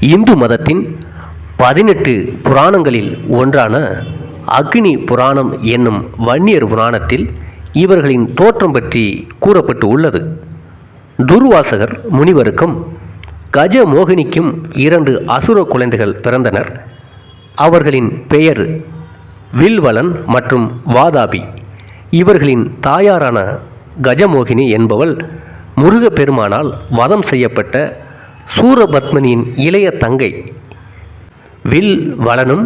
இந்து மதத்தின் 18 புராணங்களில் ஒன்றான அக்னி புராணம் என்னும் வன்னியர் புராணத்தில் இவர்களின் தோற்றம் பற்றி கூறப்பட்டு உள்ளது. துர்வாசகர் முனிவருக்கும் கஜமோகினிக்கும் 2 அசுர குழந்தைகள் பிறந்தனர். அவர்களின் பெயர் வில்வலன் மற்றும் வாதாபி. இவர்களின் தாயாரான கஜமோகினி என்பவள் முருகப்பெருமானால் வதம் செய்யப்பட்ட சூரபத்மனின் இளைய தங்கை. வில்வலனும்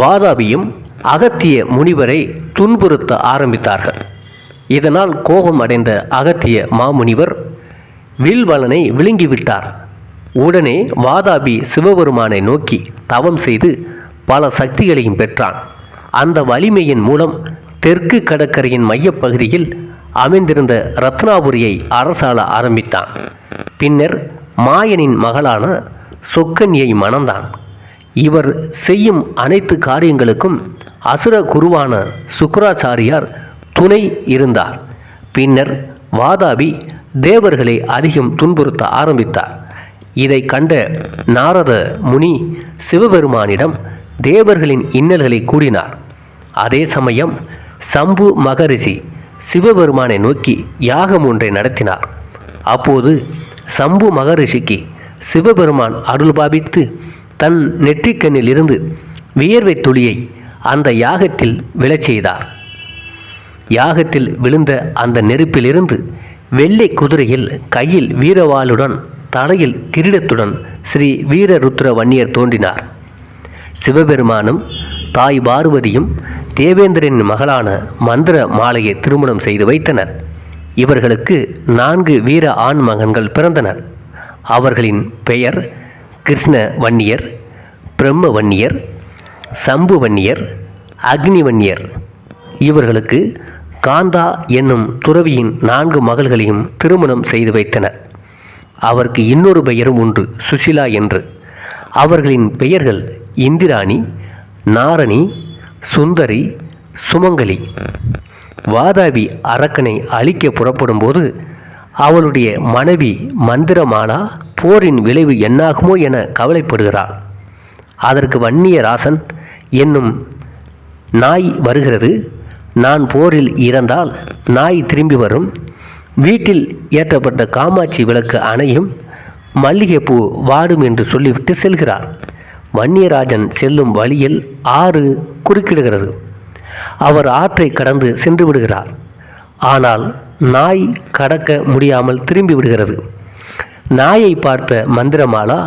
வாதாபியும் அகத்திய முனிவரை துன்புறுத்த ஆரம்பித்தார்கள். இதனால் கோபம் அடைந்த அகத்திய மாமுனிவர் வில்வலனை விழுங்கிவிட்டார். உடனே வாதாபி சிவபெருமானை நோக்கி தவம் செய்து பல சக்திகளையும் பெற்றான். அந்த வலிமையின் மூலம் தெற்கு கடற்கரையின் மையப்பகுதியில் அமைந்திருந்த ரத்னாபுரியை அரசாள ஆரம்பித்தான். பின்னர் மாயனின் மகளான சொக்கன்யை மணந்தான். இவர் செய்யும் அனைத்து காரியங்களுக்கும் அசுர குருவான சுக்கராச்சாரியார் துணை இருந்தார். பின்னர் வாதாபி தேவர்களை அதிகம் துன்புறுத்த ஆரம்பித்தார். இதை கண்ட நாரத முனி சிவபெருமானிடம் தேவர்களின் இன்னல்களை கூறினார். அதே சமயம் சம்பு மகரிஷி சிவபெருமானை நோக்கி யாகம் ஒன்றை நடத்தினார். அப்போது சம்பு மகரிஷிக்கு சிவபெருமான் அருள் பாவித்து தன் நெற்றிக்கண்ணில் இருந்து வியர்வை துளியை அந்த யாகத்தில் விழச் செய்தார். யாகத்தில் விழுந்த அந்த நெருப்பிலிருந்து வெள்ளை குதிரையில் கையில் வீரவாளுடன் தலையில் கிரீடத்துடன் ஸ்ரீ வீரருத்ர வன்னியர் தோன்றினார். சிவபெருமானும் தாய் பார்வதியும் தேவேந்திரனின் மகளான மந்திர மாலையை திருமணம் செய்து வைத்தனர். இவர்களுக்கு 4 வீர ஆண் மகன்கள் பிறந்தனர். அவர்களின் பெயர் கிருஷ்ண வன்னியர், பிரம்ம வன்னியர், சம்பு வன்னியர், அக்னி வன்னியர். இவர்களுக்கு காந்தா என்னும் துறவியின் 4 மகள்களையும் திருமணம் செய்து வைத்தனர். அவருக்கு இன்னொரு பெயரும் உண்டு, சுசிலா என்று. அவர்களின் பெயர்கள் இந்திராணி, நாரணி, சுந்தரி, சுமங்கலி. வாதாபி அரக்கனை அழிக்க புறப்படும் போது அவளுடைய மனைவி மந்திரமாலா போரின் விளைவு என்னாகுமோ என கவலைப்படுகிறாள். அதற்கு வன்னியராசன் என்னும் நாய் வருகிறது. நான் போரில் இறந்தால் நாய் திரும்பி வரும், வீட்டில் ஏற்றப்பட்ட காமாட்சி விளக்கு அணையும், மல்லிகைப்பூ வாடும் என்று சொல்லிவிட்டு செல்கிறார். வன்னியராஜன் செல்லும் வழியில் ஆறு குறுக்கிடுகிறது. அவர் ஆற்றை கடந்து சென்று விடுகிறார். ஆனால் நாய் கடக்க முடியாமல் திரும்பி விடுகிறது. நாயை பார்த்த மந்திரமாலா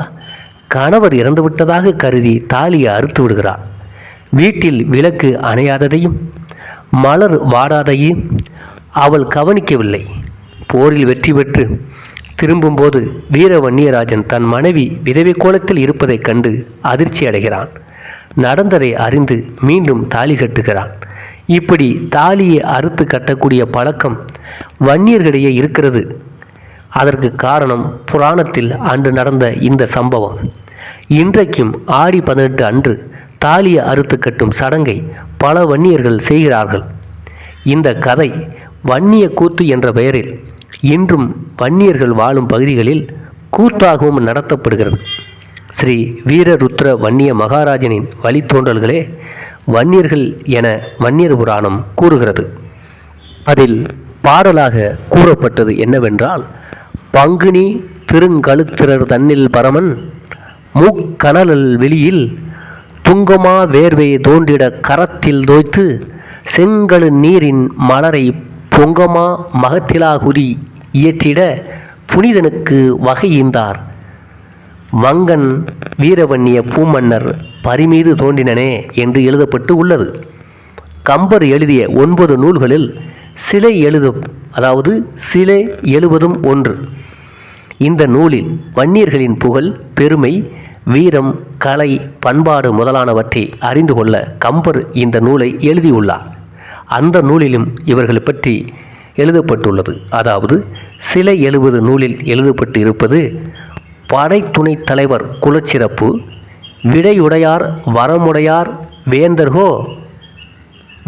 கணவர் இறந்துவிட்டதாக கருதி தாலியை அறுத்து விடுகிறார். வீட்டில் விளக்கு அணையாததையும் மலர் வாடாதையும் அவள் கவனிக்கவில்லை. போரில் வெற்றி பெற்று திரும்பும்போது வீர வன்னியராஜன் தன் மனைவி விதவை கோலத்தில் இருப்பதைக் கண்டு அதிர்ச்சி அடைகிறான். நடந்ததை அறிந்து மீண்டும் தாலி கட்டுகிறான். இப்படி தாலியை அறுத்து கட்டக்கூடிய பழக்கம் வன்னியர்களிடையே இருக்கிறது. அதற்கு காரணம் புராணத்தில் அன்று நடந்த இந்த சம்பவம். இன்றைக்கும் ஆடி 18 அன்று தாலியை அறுத்து கட்டும் சடங்கை பல வன்னியர்கள் செய்கிறார்கள். இந்த கதை வன்னிய கூத்து என்ற பெயரில் இன்றும் வன்னியர்கள் வாழும் பகுதிகளில் கூத்தாகவும் நடத்தப்படுகிறது. ஸ்ரீ வீரருத்ர வன்னிய மகாராஜனின் வழித்தோன்றல்களே வன்னியர்கள் என வன்னியர் புராணம் கூறுகிறது. அதில் பாடலாக கூறப்பட்டது என்னவென்றால், பங்குனி திருங்கழுத்திரர் தன்னில் பரமன் மூக்கணல் வெளியில் துங்கமா வேர்வை தோன்றிட கரத்தில் தோய்த்து செங்கழு நீரின் மலரை பொங்கமா மகத்திலாகுதி இயற்றிட புனிதனுக்கு வகையீந்தார் வங்கன் வீரவன்னிய பூமன்னர் பரிமீது தோன்றினனே என்று எழுதப்பட்டு உள்ளது. கம்பர் எழுதிய 9 நூல்களில் சிலை எழுவதும் ஒன்று. இந்த நூலில் வன்னியர்களின் புகழ், பெருமை, வீரம், கலை, பண்பாடு முதலானவற்றை அறிந்து கொள்ள கம்பர் இந்த நூலை எழுதியுள்ளார். அந்த நூலிலும் இவர்கள் பற்றி எழுதப்பட்டுள்ளது. அதாவது சிலை 70 நூலில் எழுதப்பட்டு இருப்பது, படைத்துணை தலைவர் குலச்சிறப்பு, விடையுடையார் வரமுடையார் வேந்தர்கோ,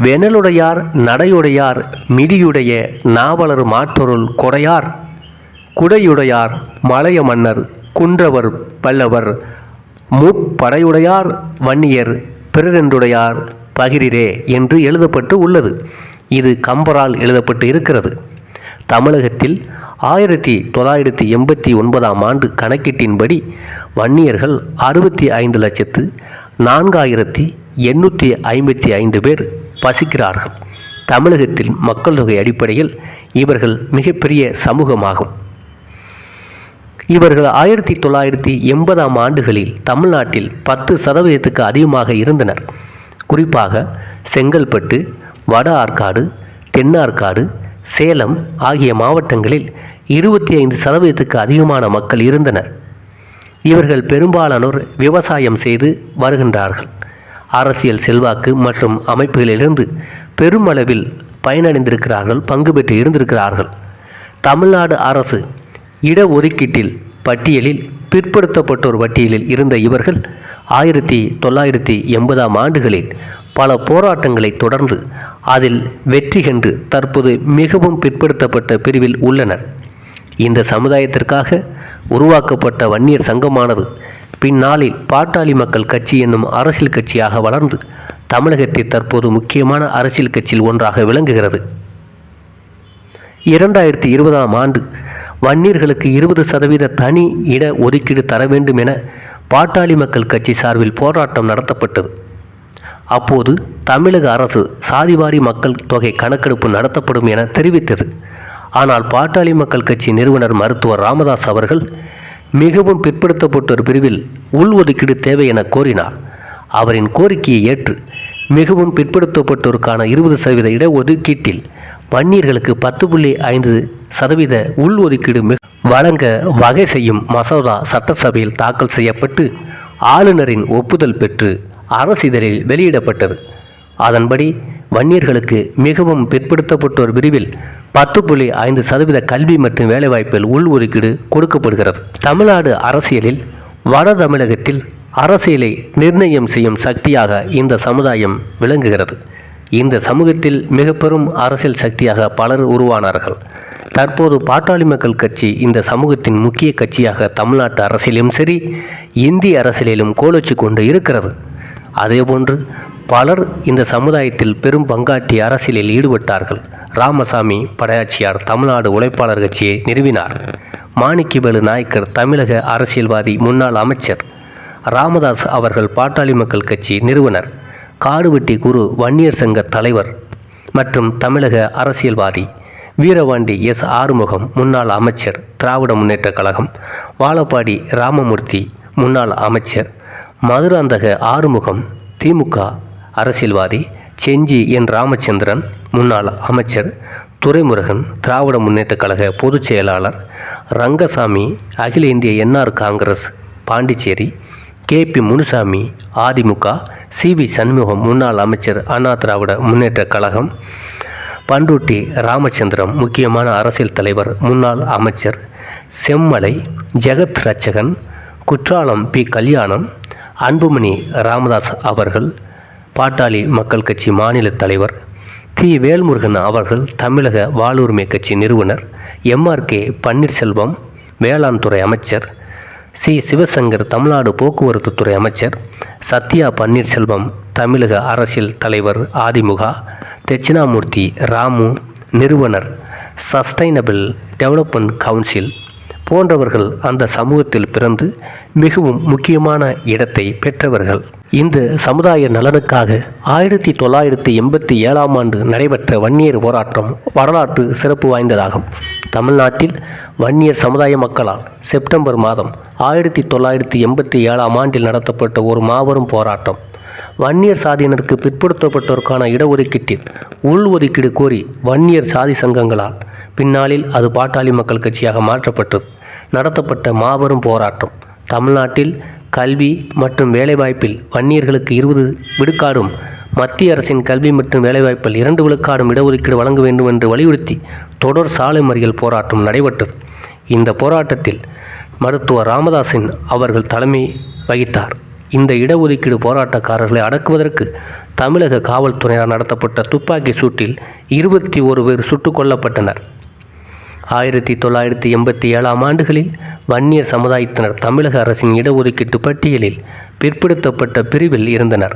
வெனலுடையார் நடையுடையார் மிடியுடைய நாவலர் மாற்றொருள் கொடையார், குடையுடையார் மலைய மன்னர் குன்றவர் பல்லவர் முப்படையுடையார் வன்னியர் பிறரென்றுடையார் பகிரிரே என்று எழுதப்பட்டு உள்ளது. இது கம்பரால் எழுதப்பட்டு இருக்கிறது. தமிழகத்தில் 1989ஆம் ஆண்டு கணக்கீட்டின்படி வன்னியர்கள் 65,04,855 பேர் வசிக்கிறார்கள். தமிழகத்தில் மக்கள் தொகை அடிப்படையில் இவர்கள் மிகப்பெரிய சமூகமாகும். இவர்கள் 1980ஆம் ஆண்டுகளில் தமிழ்நாட்டில் 10% அதிகமாக இருந்தனர். குறிப்பாக செங்கல்பட்டு, வட ஆற்காடு, தென்னார்காடு, சேலம் ஆகிய மாவட்டங்களில் 25% அதிகமான மக்கள் இருந்தனர். இவர்கள் பெரும்பாலானோர் விவசாயம் செய்து வருகின்றார்கள். அரசியல் செல்வாக்கு மற்றும் அமைப்புகளிலிருந்து பெருமளவில் பயனடைந்திருக்கிறார்கள், பங்கு பெற்று இருந்திருக்கிறார்கள். தமிழ்நாடு அரசு இடஒதுக்கீட்டில் பட்டியலில் பிற்படுத்தப்பட்டோர் பட்டியலில் இருந்த இவர்கள் 1980ஆம் ஆண்டுகளில் பல போராட்டங்களை தொடர்ந்து அதில் வெற்றி கண்டு தற்போது மிகவும் பிற்படுத்தப்பட்ட பிரிவில் உள்ளனர். இந்த சமுதாயத்திற்காக உருவாக்கப்பட்ட வன்னியர் சங்கமானது பின்னாளில் பாட்டாளி மக்கள் கட்சி என்னும் அரசியல் கட்சியாக வளர்ந்து தமிழகத்தில் தற்போது முக்கியமான அரசியல் கட்சியில் ஒன்றாக விளங்குகிறது. 2020ஆம் ஆண்டு வன்னியர்களுக்கு 20% தனி இட ஒதுக்கீடு தர வேண்டும் என பாட்டாளி மக்கள் கட்சி சார்பில் போராட்டம் நடத்தப்பட்டது. அப்போது தமிழக அரசு சாதிவாரி மக்கள் தொகை கணக்கெடுப்பு நடத்தப்படும் என தெரிவித்தது. ஆனால் பாட்டாளி மக்கள் கட்சி நிறுவனர் மருத்துவர் ராமதாஸ் அவர்கள் மிகவும் பிற்படுத்தப்பட்டோர் பிரிவில் உள்ஒதுக்கீடு தேவை என கோரினார். அவரின் கோரிக்கையை ஏற்று மிகவும் பிற்படுத்தப்பட்டோருக்கான 20% இடஒதுக்கீட்டில் வன்னியர்களுக்கு 10.5% உள்ஒதுக்கீடு வழங்க வகை செய்யும் மசோதா சட்டசபையில் தாக்கல் செய்யப்பட்டு ஆளுநரின் ஒப்புதல் பெற்று அரசிதழில் வெளியிடப்பட்டது. அதன்படி வன்னியர்களுக்கு மிகவும் பிற்படுத்தப்பட்டோர் பிரிவில் 10.5% கல்வி மற்றும் வேலைவாய்ப்பில் உள்ஒதுக்கீடு கொடுக்கப்படுகிறது. தமிழ்நாடு அரசியலில் வட தமிழகத்தில் அரசியலை நிர்ணயம் செய்யும் சக்தியாக இந்த சமுதாயம் விளங்குகிறது. இந்த சமூகத்தில் மிக பெரும் அரசியல் சக்தியாக பலர் உருவானார்கள். தற்போது பாட்டாளி மக்கள் கட்சி இந்த சமூகத்தின் முக்கிய கட்சியாக தமிழ்நாட்டு அரசியலிலும் சரி, இந்திய அரசியலிலும் கோலோச்சி கொண்டு இருக்கிறது. அதேபோன்று பலர் இந்த சமுதாயத்தில் பெரும் பங்காற்றி அரசியலில் ஈடுபட்டார்கள். ராமசாமி படையாச்சியார் தமிழ்நாடு உழைப்பாளர் கட்சியை நிறுவினார். மாணிக்கவேலு நாயக்கர் தமிழக அரசியல்வாதி, முன்னாள் அமைச்சர். ராமதாஸ் அவர்கள் பாட்டாளி மக்கள் கட்சி நிறுவனர். காடுவெட்டி குரு வன்னியர் சங்க தலைவர் மற்றும் தமிழக அரசியல்வாதி. வீரபாண்டி எஸ். ஆறுமுகம் முன்னாள் அமைச்சர், திராவிட முன்னேற்றக் கழகம். வாழப்பாடி ராமமூர்த்தி முன்னாள் அமைச்சர். மதுராந்தக ஆறுமுகம் திமுக அரசியல்வாதி. செஞ்சி என். ராமச்சந்திரன் முன்னாள் அமைச்சர். துரைமுருகன் திராவிட முன்னேற்றக் கழக பொதுச் செயலாளர். ரங்கசாமி அகில இந்திய NR Congress Pondicherry. KP. Munusamy AIADMK. CV. Shanmugam முன்னாள் அமைச்சர், அண்ணா திராவிட முன்னேற்றக் கழகம். பண்ருட்டி ராமச்சந்திரம் முக்கியமான அரசியல் தலைவர், முன்னாள் அமைச்சர். செம்மலை ஜெகத் ரட்சகன். குற்றாலம் பி. கல்யாணம். அன்புமணி ராமதாஸ் அவர்கள் பாட்டாளி மக்கள் கட்சி மாநில தலைவர். தி. வேல்முருகன் அவர்கள் தமிழக வாழ்வுரிமை கட்சி நிறுவனர். எம்.ஆர்.கே. பன்னீர்செல்வம் வேளாண் துறை அமைச்சர். சி. சிவசங்கர் தமிழ்நாடு போக்குவரத்து துறை அமைச்சர். சத்யா பன்னீர்செல்வம் தமிழக அரசியல் தலைவர் அதிமுக. தட்சிணாமூர்த்தி ராமு நிறுவனர், சஸ்டைனபிள் டெவலப்மெண்ட் கவுன்சில் போன்றவர்கள் அந்த சமூகத்தில் பிறந்து மிகவும் முக்கியமான இடத்தை பெற்றவர்கள். இந்த சமுதாய நலனுக்காக 1987ஆம் ஆண்டு நடைபெற்ற வன்னியர் போராட்டம் வரலாற்று சிறப்பு வாய்ந்ததாகும். தமிழ்நாட்டில் வன்னியர் சமுதாய மக்களால் செப்டம்பர் மாதம் 1987ஆம் ஆண்டில் நடத்தப்பட்ட ஒரு மாபெரும் போராட்டம். வன்னியர் சாதியினருக்கு பிற்படுத்தப்பட்டோருக்கான இடஒதுக்கீட்டில் உள்ஒதுக்கீடு கோரி வன்னியர் சாதி சங்கங்களால் பின்னாளில் அது பாட்டாளி மக்கள் கட்சியாக மாற்றப்பட்டது நடத்தப்பட்ட மாபெரும் போராட்டம். தமிழ்நாட்டில் கல்வி மற்றும் வேலைவாய்ப்பில் வன்னியர்களுக்கு 20 விழுக்காடும், மத்திய அரசின் கல்வி மற்றும் வேலைவாய்ப்பில் 2 விழுக்காடும் இடஒதுக்கீடு வழங்க வேண்டும் என்று வலியுறுத்தி தொடர் சாலை மறியல் போராட்டம் நடைபெற்றது. இந்த போராட்டத்தில் மருத்துவர் ராமதாசின் அவர்கள் தலைமை வகித்தார். இந்த இடஒதுக்கீடு போராட்டக்காரர்களை அடக்குவதற்கு தமிழக காவல்துறையினர் நடத்தப்பட்ட துப்பாக்கி சூட்டில் 21 பேர் சுட்டுக் கொல்லப்பட்டனர். 1987ஆம் ஆண்டுகளில் வன்னியர் சமுதாயத்தினர் தமிழக அரசின் இடஒதுக்கீட்டு பட்டியலில் பிற்படுத்தப்பட்ட பிரிவில் இருந்தனர்.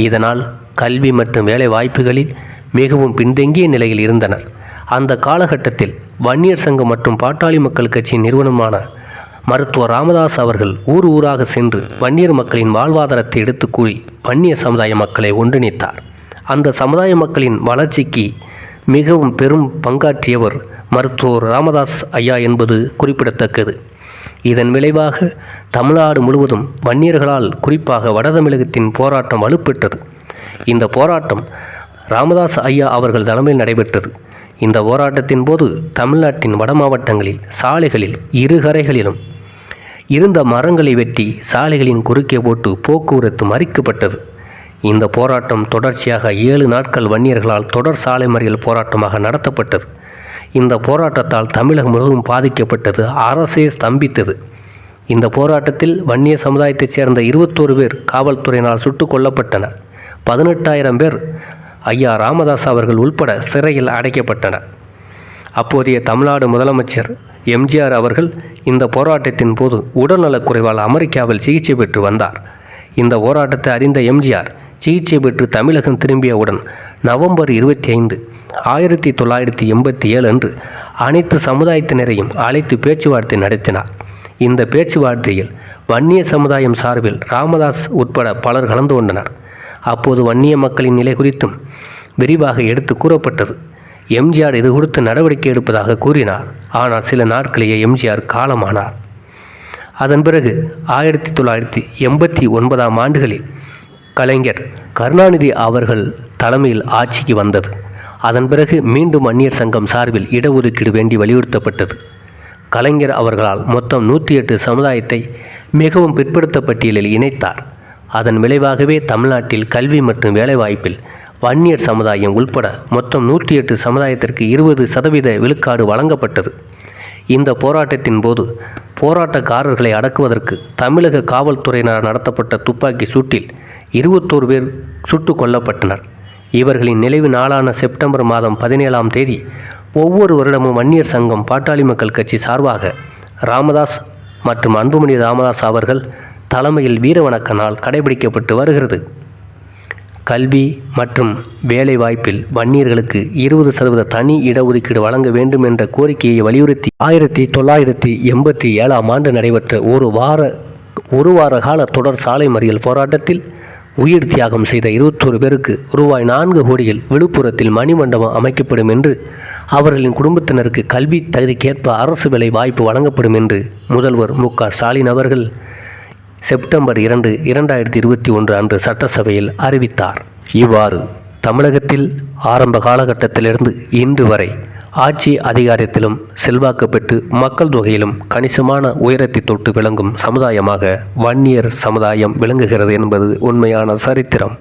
இதனால் கல்வி மற்றும் வேலை வாய்ப்புகளில் மிகவும் பின்தங்கிய நிலையில் இருந்தனர். அந்த காலகட்டத்தில் வன்னியர் சங்கம் மற்றும் பாட்டாளி மக்கள் கட்சியின் நிறுவனமான மருத்துவர் ராமதாஸ் அவர்கள் ஊர் ஊராக சென்று வன்னியர் மக்களின் வாழ்வாதாரத்தை எடுத்து கூறி வன்னியர் சமுதாய மக்களை ஒன்றிணைத்தார். அந்த சமுதாய மக்களின் வளர்ச்சிக்கு மிகவும் பெரும் பங்காற்றியவர் மருத்துவர் ராமதாஸ் ஐயா என்பது குறிப்பிடத்தக்கது. இதன் விளைவாக தமிழ்நாடு முழுவதும் வன்னியர்களால் குறிப்பாக வடதமிழகத்தின் போராட்டம் வலுப்பெற்றது. இந்த போராட்டம் ராமதாஸ் ஐயா அவர்கள் தலைமையில் நடைபெற்றது. இந்த போராட்டத்தின் போது தமிழ்நாட்டின் வட மாவட்டங்களில் சாலைகளில் இருகரைகளிலும் இருந்த மரங்களை வெட்டி சாலைகளின் குறுக்கே போட்டு போக்குவரத்து மறிக்கப்பட்டது. இந்த போராட்டம் தொடர்ச்சியாக 7 நாட்கள் வன்னியர்களால் தொடர் சாலை மறியல் போராட்டமாக நடத்தப்பட்டது. இந்த போராட்டத்தால் தமிழகம் முழுவதும் பாதிக்கப்பட்டது. அரசே ஸ்தம்பித்தது. இந்த போராட்டத்தில் வன்னிய சமுதாயத்தைச் சேர்ந்த 21 பேர் காவல்துறையினால் சுட்டுக் கொல்லப்பட்டனர். 18,000 பேர் ஐயா ராமதாஸ் அவர்கள் உள்பட சிறையில் அடைக்கப்பட்டனர். அப்போதைய தமிழ்நாடு முதலமைச்சர் எம்ஜிஆர் அவர்கள் இந்த போராட்டத்தின் போது உடல்நலக்குறைவால் அமெரிக்காவில் சிகிச்சை பெற்று வந்தார். இந்த போராட்டத்தை அறிந்த எம்ஜிஆர் சிகிச்சை பெற்று தமிழகம் திரும்பியவுடன் நவம்பர் 25, 1987 அன்று அனைத்து சமுதாயத்தினரையும் அழைத்து பேச்சுவார்த்தை நடத்தினார். இந்த பேச்சுவார்த்தையில் வன்னிய சமுதாயம் சார்பில் ராமதாஸ் உட்பட பலர் கலந்து கொண்டனர். அப்போது வன்னிய மக்களின் நிலை குறித்தும் விரிவாக எடுத்து கூறப்பட்டது. எம்ஜிஆர் இது குறித்து நடவடிக்கை எடுப்பதாக கூறினார். ஆனால் சில நாட்களிலேயே எம்ஜிஆர் காலமானார். அதன் பிறகு 1989 ஆண்டுகளில் கலைஞர் கருணாநிதி அவர்கள் தலைமையில் ஆட்சிக்கு வந்தது. அதன் பிறகு மீண்டும் வன்னியர் சங்கம் சார்பில் இடஒதுக்கீடு வேண்டி வலியுறுத்தப்பட்டது. கலைஞர் அவர்களால் மொத்தம் 108 சமுதாயத்தை மிகவும் பிற்படுத்த பட்டியலில் இணைத்தார். அதன் விளைவாகவே தமிழ்நாட்டில் கல்வி மற்றும் வேலைவாய்ப்பில் வன்னியர் சமுதாயம் உள்பட மொத்தம் 108 சமுதாயத்திற்கு 20% விழுக்காடு வழங்கப்பட்டது. இந்த போராட்டத்தின் போது போராட்டக்காரர்களை அடக்குவதற்கு தமிழக காவல்துறையினர் நடத்தப்பட்ட துப்பாக்கி சூட்டில் 21 பேர் சுட்டுக் கொல்லப்பட்டனர். இவர்களின் நினைவு நாளான செப்டம்பர் மாதம் 17ஆம் தேதி ஒவ்வொரு வருடமும் வன்னியர் சங்கம் பாட்டாளி மக்கள் கட்சி சார்பாக ராமதாஸ் மற்றும் அன்புமணி ராமதாஸ் அவர்கள் தலைமையில் வீரவணக்க நாள் கடைபிடிக்கப்பட்டு வருகிறது. கல்வி மற்றும் வேலைவாய்ப்பில் வன்னியர்களுக்கு 20% தனி இடஒதுக்கீடு வழங்க வேண்டும் என்ற கோரிக்கையை வலியுறுத்தி 1987 ஆண்டு நடைபெற்ற ஒரு வார கால தொடர் சாலை மறியல் போராட்டத்தில் உயிர் தியாகம் செய்த 21 பேருக்கு ரூபாய் 4 கோடியில் விழுப்புரத்தில் மணிமண்டபம் அமைக்கப்படும் என்று, அவர்களின் குடும்பத்தினருக்கு கல்வி தகுதிக்கேற்ப அரசு வேலை வாய்ப்பு வழங்கப்படும் என்று முதல்வர் மு.க. ஸ்டாலின் அவர்கள் செப்டம்பர் 2, 2021 அன்று சட்டசபையில் அறிவித்தார். இவ்வாறு தமிழகத்தில் ஆரம்ப காலகட்டத்திலிருந்து இன்று வரை ஆட்சி அதிகாரத்திலும் செல்வாக்கு பெற்று மக்கள் தொகையிலும் கணிசமான உயரத்தை தொட்டு விளங்கும் சமுதாயமாக வன்னியர் சமுதாயம் விளங்குகிறது என்பது உண்மையான சரித்திரம்.